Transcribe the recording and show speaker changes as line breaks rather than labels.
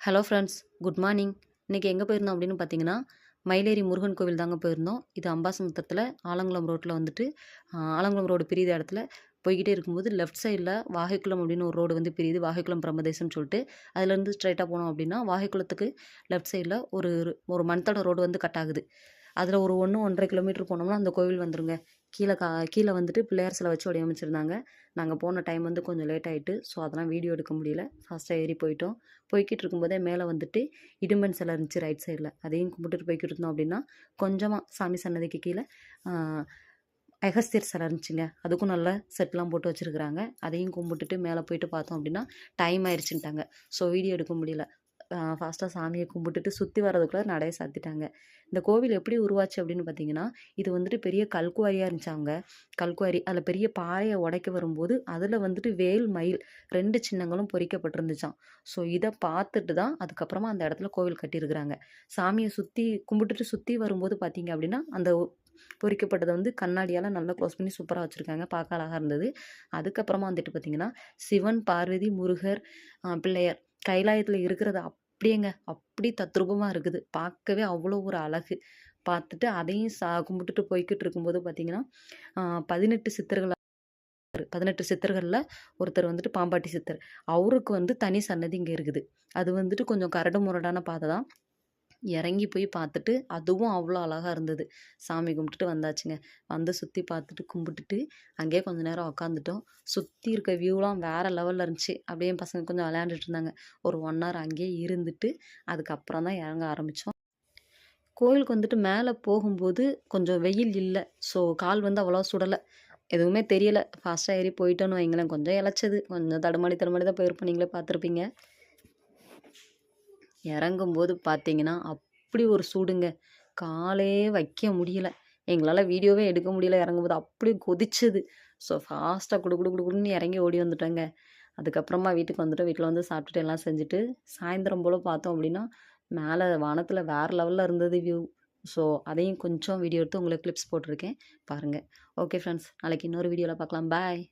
Hello friends, good morning. இன்றைக்கி எங்கே போயிருந்தோம் அப்படின்னு பார்த்தீங்கன்னா, மயிலேறி முருகன் கோவில் தாங்க போயிருந்தோம். இது அம்பாசமுத்திரத்தில் ஆலங்குளம் ரோட்டில் வந்துட்டு ஆலங்குளம் ரோடு பிரியுற இடத்துல போய்கிட்டே இருக்கும்போது லெஃப்ட் சைடில் வாகைக்குளம் அப்படின்னு ஒரு ரோடு வந்து பிரியுது. வாகைக்குளம் பிரம்மதேசம்னு சொல்லிட்டு அதுலேருந்து ஸ்ட்ரைட்டாக போனோம் அப்படின்னா வாகைக்குளத்துக்கு லெஃப்ட் சைடில் ஒரு ஒரு மண்தட ரோடு வந்து கட் ஆகுது. அதில் ஒரு 1.5 கிலோமீட்டர் போனோம்னா அந்த கோவில் வந்துருங்க. கீழே வந்துட்டு பிள்ளையார் சிலை வச்சு வடிவமைச்சிருந்தாங்க. நாங்கள் போன டைம் வந்து கொஞ்சம் லேட் ஆகிட்டு, ஸோ அதெல்லாம் வீடியோ எடுக்க முடியல. ஃபாஸ்ட்டாக ஏறி போயிட்டோம். போய்கிட்டு இருக்கும்போதே மேலே வந்துட்டு இடும்பன் சிலை இருந்துச்சு ரைட் சைடில். அதையும் கும்பிட்டுட்டு போய்கிட்டு இருந்தோம் அப்படின்னா கொஞ்சமாக சாமி சன்னதிக்கு கீழே அகஸ்தியர் சிலை இருந்துச்சுங்க. அதுக்கும் நல்ல செட்லாம் போட்டு வச்சுருக்குறாங்க. அதையும் கும்பிட்டுட்டு மேலே போயிட்டு பார்த்தோம் அப்படின்னா டைம் ஆயிடுச்சுட்டாங்க. ஸோ வீடியோ எடுக்க முடியல. ஃபாஸ்ட்டாக சாமியை கும்பிட்டுட்டு சுற்றி வரதுக்குள்ளே நடைய சாத்திட்டாங்க. இந்த கோவில் எப்படி உருவாச்சு அப்படின்னு பார்த்தீங்கன்னா, இது வந்துட்டு பெரிய கல்குவாரியாக இருந்துச்சாங்க. கல்குவாரி அதில் பெரிய பாறையை உடைக்க வரும்போது அதில் வந்துட்டு வேல் மயில் 2 சின்னங்களும் பொறிக்கப்பட்டிருந்துச்சாம். ஸோ இதை பார்த்துட்டு தான் அதுக்கப்புறமா அந்த இடத்துல கோவில் கட்டியிருக்கிறாங்க. சாமியை சுற்றி வரும்போது பார்த்தீங்க அப்படின்னா அந்த பொறிக்கப்பட்டதை வந்து கண்ணாடியால் நல்லா க்ளோஸ் பண்ணி சூப்பராக வச்சுருக்காங்க. பார்க்க அழகாக இருந்தது. அதுக்கப்புறமா வந்துட்டு பார்த்திங்கன்னா சிவன், பார்வதி, முருகர், பிள்ளையார் கைலாயத்தில் இருக்கிறது அப்படியேங்க அப்படி தத்ரூபமாக இருக்குது. பார்க்கவே அவ்வளோ ஒரு அழகு. பார்த்துட்டு அதையும் கும்பிட்டுட்டு போய்கிட்டு இருக்கும்போது பார்த்திங்கன்னா 18 சித்தர்களில் ஒருத்தர் வந்துட்டு பாம்பாட்டி சித்தர். அவருக்கு வந்து தனி சன்னதி இங்கே இருக்குது. அது வந்துட்டு கொஞ்சம் கரடு முரடான பாதை தான். இறங்கி போய் பார்த்துட்டு அதுவும் அவ்வளோ அழகாக இருந்தது. சாமி கும்பிட்டுட்டு வந்தாச்சுங்க. வந்து சுற்றி பார்த்துட்டு கும்பிட்டுட்டு அங்கேயே கொஞ்சம் நேரம் உக்காந்துட்டோம். சுற்றி இருக்க வியூலாம் வேறு லெவலில் இருந்துச்சு. அப்படியே என் பசங்க கொஞ்சம் விளையாண்டுட்டு இருந்தாங்க. ஒரு 1 ஹவர் அங்கேயே இருந்துட்டு அதுக்கப்புறம் தான் இறங்க ஆரம்பித்தோம். கோயிலுக்கு வந்துட்டு மேலே போகும்போது கொஞ்சம் வெயில் இல்லை. ஸோ கால் வந்து அவ்வளோ சுடலை. எதுவுமே தெரியலை. ஃபாஸ்ட்டாக ஏறி போயிட்டோன்னு வைங்களேன். கொஞ்சம் இளைச்சது. கொஞ்சம் தடுமாறி தான் போயிருப்போம். நீங்களே பார்த்துருப்பீங்க. இறங்கும்போது பார்த்தீங்கன்னா அப்படி ஒரு சூடுங்க. காலே வைக்க முடியல. எங்களால் வீடியோவே எடுக்க முடியல. இறங்கும்போது அப்படி கொதிச்சுது. ஸோ ஃபாஸ்ட்டாக குடுன்னு இறங்கி ஓடி வந்துட்டோங்க. அதுக்கப்புறமா வீட்டுக்கு வந்துட்டு வீட்டில் வந்து சாப்பிட்டுட்டு எல்லாம் செஞ்சுட்டு சாயந்தரம் போல் பார்த்தோம் அப்படின்னா மேலே வானத்தில் வேறு லெவலில் இருந்தது வியூ. ஸோ அதையும் கொஞ்சம் வீடியோ எடுத்து உங்களுக்கு கிளிப்ஸ் போட்டிருக்கேன் பாருங்கள். ஓகே ஃப்ரெண்ட்ஸ், நாளைக்கு இன்னொரு வீடியோவில் பார்க்கலாம். பாய்.